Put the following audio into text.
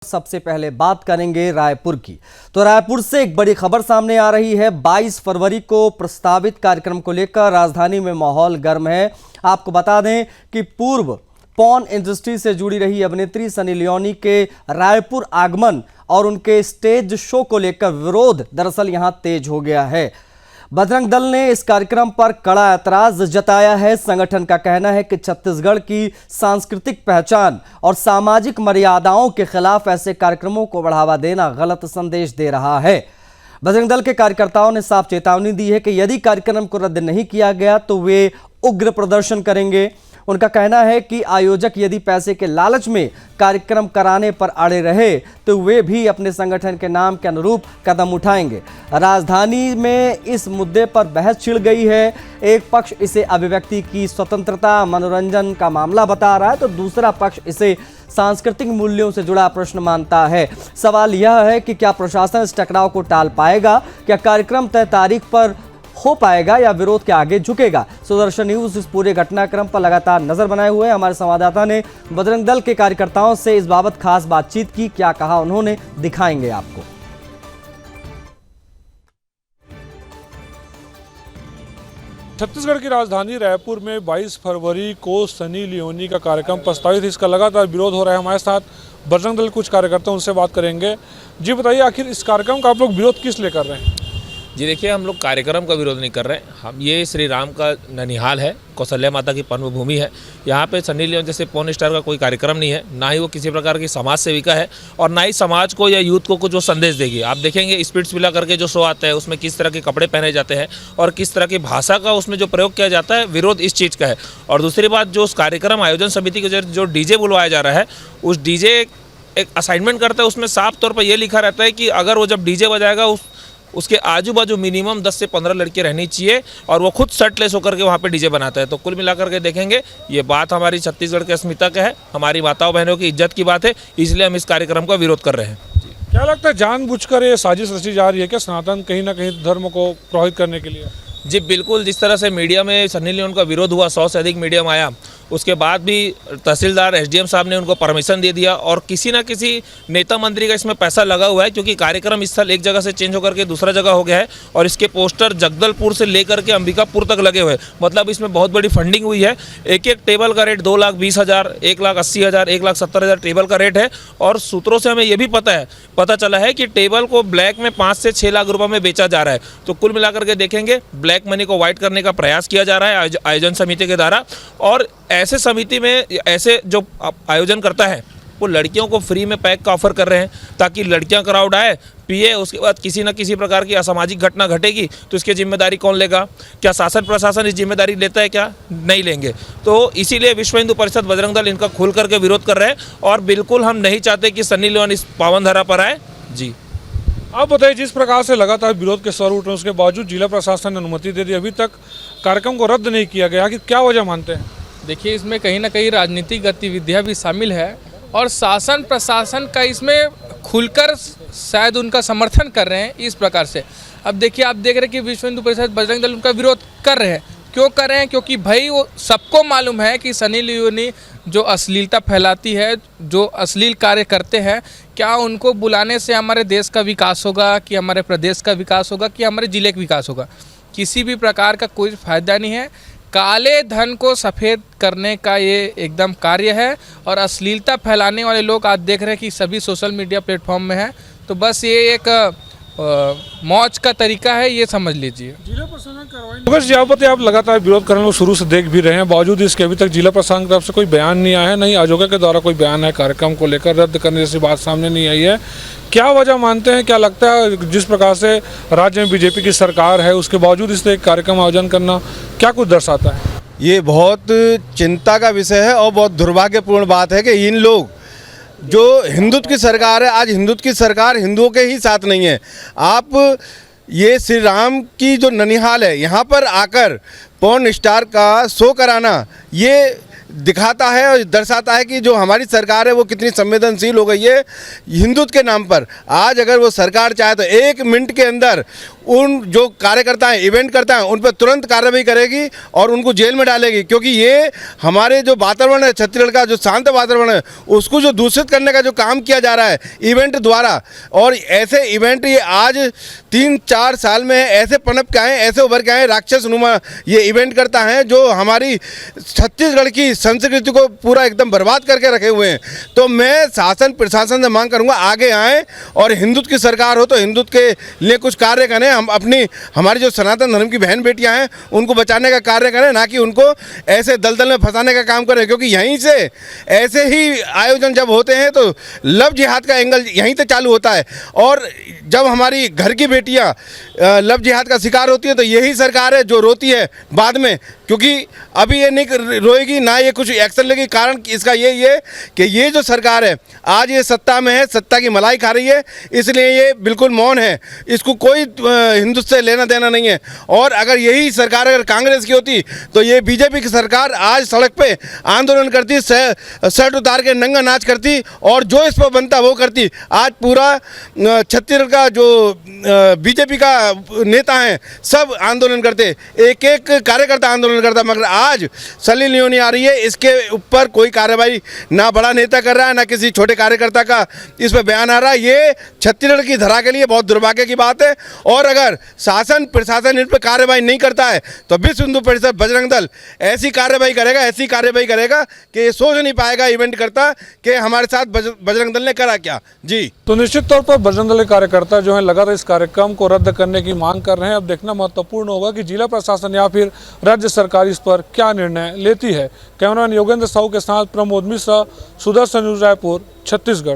सबसे पहले बात करेंगे रायपुर की। तो रायपुर से एक बड़ी खबर सामने आ रही है। 22 फरवरी को प्रस्तावित कार्यक्रम को लेकर राजधानी में माहौल गर्म है। आपको बता दें कि पूर्व पॉर्न इंडस्ट्री से जुड़ी रही अभिनेत्री सनी लियोनी के रायपुर आगमन और उनके स्टेज शो को लेकर विरोध दरअसल यहां तेज हो गया है। बजरंग दल ने इस कार्यक्रम पर कड़ा ऐतराज जताया है। संगठन का कहना है कि छत्तीसगढ़ की सांस्कृतिक पहचान और सामाजिक मर्यादाओं के खिलाफ ऐसे कार्यक्रमों को बढ़ावा देना गलत संदेश दे रहा है। बजरंग दल के कार्यकर्ताओं ने साफ चेतावनी दी है कि यदि कार्यक्रम को रद्द नहीं किया गया तो वे उग्र प्रदर्शन करेंगे। उनका कहना है कि आयोजक यदि पैसे के लालच में कार्यक्रम कराने पर अड़े रहे तो वे भी अपने संगठन के नाम के अनुरूप कदम उठाएंगे। राजधानी में इस मुद्दे पर बहस छिड़ गई है। एक पक्ष इसे अभिव्यक्ति की स्वतंत्रता, मनोरंजन का मामला बता रहा है तो दूसरा पक्ष इसे सांस्कृतिक मूल्यों से जुड़ा प्रश्न मानता है। सवाल यह है कि क्या प्रशासन इस टकराव को टाल पाएगा? क्या कार्यक्रम तय तारीख पर हो पाएगा या विरोध के आगे झुकेगा? सुदर्शन न्यूज इस पूरे घटनाक्रम पर लगातार नजर बनाए हुए है। हमारे संवाददाता ने बजरंग दल के कार्यकर्ताओं से इस बाबत खास बातचीत की। क्या कहा उन्होंने, दिखाएंगे आपको। छत्तीसगढ़ की राजधानी रायपुर में 22 फरवरी को सनी लियोनी का कार्यक्रम प्रस्तावित है। इसका लगातार विरोध हो रहा है। हमारे साथ बजरंग दल कुछ कार्यकर्ता, उनसे बात करेंगे। जी बताइए, आखिर इस कार्यक्रम का आप लोग विरोध किस लिए कर रहे हैं? जी देखिए, हम लोग कार्यक्रम का विरोध नहीं कर रहे हैं। हम ये श्री राम का ननिहाल है, कौशल्या माता की पर्व भूमि है। यहाँ पे सनी लियोन जैसे पॉर्न स्टार का कोई कार्यक्रम नहीं है, ना ही वो किसी प्रकार की समाज सेविका है और ना ही समाज को या यूथ को कुछ वो संदेश देगी। आप देखेंगे स्पिरिट्स विला करके जो शो आता है उसमें किस तरह के कपड़े पहने जाते हैं और किस तरह की भाषा का उसमें जो प्रयोग किया जाता है, विरोध इस चीज़ का है। और दूसरी बात, जो उस कार्यक्रम आयोजन समिति के जो डीजे बुलवाया जा रहा है, उस डीजे एक असाइनमेंट करता है, उसमें साफ तौर पर यह लिखा रहता है कि अगर वो जब डीजे बजाएगा उसके आजू बाजू मिनिमम 10 से 15 लड़कियां रहनी चाहिए और वो खुद शर्टलेस होकर के वहाँ पे डीजे बनाता है। तो कुल मिलाकर के देखेंगे, ये बात हमारी छत्तीसगढ़ की अस्मिता का है, हमारी माताओं बहनों की इज्जत की बात है, इसलिए हम इस कार्यक्रम का विरोध कर रहे हैं। क्या लगता है, जानबूझकर ये साजिश रची जा रही है क्या सनातन कहीं ना कहीं धर्म को प्रभावित करने के लिए? जी बिल्कुल, जिस तरह से मीडिया में सनी लियोन का विरोध हुआ, 100 से अधिक मीडियम आया, उसके बाद भी तहसीलदार एसडीएम साहब ने उनको परमिशन दे दिया और किसी ना किसी नेता मंत्री का इसमें पैसा लगा हुआ है, क्योंकि कार्यक्रम स्थल एक जगह से चेंज होकर के दूसरा जगह हो गया है और इसके पोस्टर जगदलपुर से लेकर के अंबिकापुर तक लगे हुए हैं। मतलब इसमें बहुत बड़ी फंडिंग हुई है। एक एक टेबल का रेट 2,20,000, 1,80,000, 1,70,000 टेबल का रेट है। और सूत्रों से हमें यह भी पता चला है कि टेबल को ब्लैक में 5 से 6 लाख रुपये में बेचा जा रहा है। तो कुल मिलाकर के देखेंगे, ब्लैक मनी को वाइट करने का प्रयास किया जा रहा है आयोजन समिति के द्वारा। और ऐसे समिति में ऐसे जो आयोजन करता है वो लड़कियों को फ्री में पैक का ऑफर कर रहे हैं ताकि लड़कियां क्राउड आए, पिए, उसके बाद किसी न किसी प्रकार की असामाजिक घटना घटेगी तो इसकी जिम्मेदारी कौन लेगा? क्या शासन प्रशासन इस जिम्मेदारी लेता है? क्या नहीं लेंगे। तो इसीलिए विश्व हिंदू परिषद बजरंग दल इनका खुल करके विरोध कर रहे हैं और बिल्कुल हम नहीं चाहते कि सनी लियोन इस पावन धरा पर आए। जी आप बताइए, जिस प्रकार से लगातार विरोध के स्वर उठ रहे हैं उसके बावजूद जिला प्रशासन ने अनुमति दे दी, अभी तक कार्यक्रम को रद्द नहीं किया गया, कि क्या वजह मानते हैं? देखिए, इसमें कहीं ना कहीं राजनीतिक गतिविधियां भी शामिल है और शासन प्रशासन का इसमें खुलकर शायद उनका समर्थन कर रहे हैं इस प्रकार से। अब देखिए, आप देख रहे हैं कि विश्व हिंदू परिषद बजरंग दल उनका विरोध कर रहे हैं। क्यों कर रहे हैं? क्योंकि भाई वो सबको मालूम है कि सनी लियोनी जो अश्लीलता फैलाती है, जो अश्लील कार्य करते हैं, क्या उनको बुलाने से हमारे देश का विकास होगा, कि हमारे प्रदेश का विकास होगा, कि हमारे ज़िले का विकास होगा? किसी भी प्रकार का कोई फायदा नहीं है। काले धन को सफ़ेद करने का ये एकदम कार्य है और अश्लीलता फैलाने वाले लोग आज देख रहे हैं कि सभी सोशल मीडिया प्लेटफॉर्म में हैं। तो बस ये एक मौज का तरीका है, ये समझ लीजिए। जिला प्रशासन कार्रवाई आप लगातार विरोध करने को शुरू से देख भी रहे हैं, बावजूद इसके अभी तक जिला प्रशासन की तरफ से कोई बयान नहीं आया है, नहीं आयोजक के द्वारा कोई बयान है कार्यक्रम को लेकर रद्द करने जैसी बात सामने नहीं आई है। क्या वजह मानते हैं? क्या लगता है, जिस प्रकार से राज्य में बीजेपी की सरकार है उसके बावजूद इस कार्यक्रम आयोजन करना क्या कुछ दर्शाता है? ये बहुत चिंता का विषय है और बहुत दुर्भाग्यपूर्ण बात है कि इन लोग जो हिंदुत्व की सरकार है, आज हिंदुत्व की सरकार हिंदुओं के ही साथ नहीं है। आप ये श्री राम की जो ननिहाल है, यहाँ पर आकर पॉर्न स्टार का शो कराना, ये दिखाता है और दर्शाता है कि जो हमारी सरकार है वो कितनी संवेदनशील हो गई है हिंदुत्व के नाम पर। आज अगर वो सरकार चाहे तो 1 मिनट के अंदर उन जो कार्यकर्ता हैं, इवेंट करता है, उन पर तुरंत कार्रवाई करेगी और उनको जेल में डालेगी, क्योंकि ये हमारे जो वातावरण है छत्तीसगढ़ का, जो शांत वातावरण है, उसको जो दूषित करने का जो काम किया जा रहा है इवेंट द्वारा। और ऐसे इवेंट ये आज 3-4 साल में ऐसे पनप के आए, ऐसे उभर के आए, राक्षस नुमा ये इवेंट करता है जो हमारी छत्तीसगढ़ की संस्कृति को पूरा एकदम बर्बाद करके रखे हुए हैं। तो मैं शासन प्रशासन से मांग करूंगा आगे आए और हिंदुत्व की सरकार हो तो हिंदुत्व के लिए कुछ कार्य करें। हम हमारी जो सनातन धर्म की बहन बेटियां हैं उनको बचाने का कार्य करें, ना कि उनको ऐसे दलदल में फंसाने का काम करें, क्योंकि यहीं से ऐसे ही आयोजन जब होते हैं तो लव जिहाद का एंगल यहीं से चालू होता है। और जब हमारी घर की बेटियां लव जिहाद का शिकार होती है तो यही सरकार है जो रोती है बाद में, क्योंकि अभी ये नहीं रोएगी ना ये कुछ एक्शन लेगी। कारण इसका यही है कि ये जो सरकार है आज ये सत्ता में है, सत्ता की मलाई खा रही है, इसलिए ये बिल्कुल मौन है, इसको कोई हिंदुत्व से लेना देना नहीं है। और अगर यही सरकार अगर कांग्रेस की होती तो ये बीजेपी की सरकार आज सड़क पे आंदोलन करती, शर्ट उतार के नंगा नाच करती और जो इस पर बनता वो करती। आज पूरा छत्तीसगढ़ का जो बीजेपी का नेता हैं सब आंदोलन करते, एक एक कार्यकर्ता आंदोलन करता, मगर आज सनी लियोनी आ रही है, इसके ऊपर कोई कार्रवाई ना बड़ा नेता कर रहा है ना किसी छोटे कार्यकर्ता का इस पर बयान आ रहा है। ये छत्तीसगढ़ की धरा के लिए बहुत दुर्भाग्य की बात है। और अगर शासन प्रशासन इन पर कार्रवाई नहीं करता है तो विश्व हिंदू परिषद बजरंग दल ऐसी कार्रवाई करेगा कि ये सोच नहीं पाएगा इवेंट करता कि हमारे साथ बजरंग दल ने करा क्या। जी तो निश्चित तौर पर बजरंग दल के कार्यकर्ता जो है लगातार इस कार्यक्रम को रद्द करने की मांग कर रहे हैं। अब देखना महत्वपूर्ण होगा कि जिला प्रशासन या फिर राज्य सरकार इस पर क्या निर्णय लेती है। कैमरामैन योगेंद्र साहू के साथ प्रमोद मिश्रा, सुदर्शन न्यूज़, रायपुर, छत्तीसगढ़।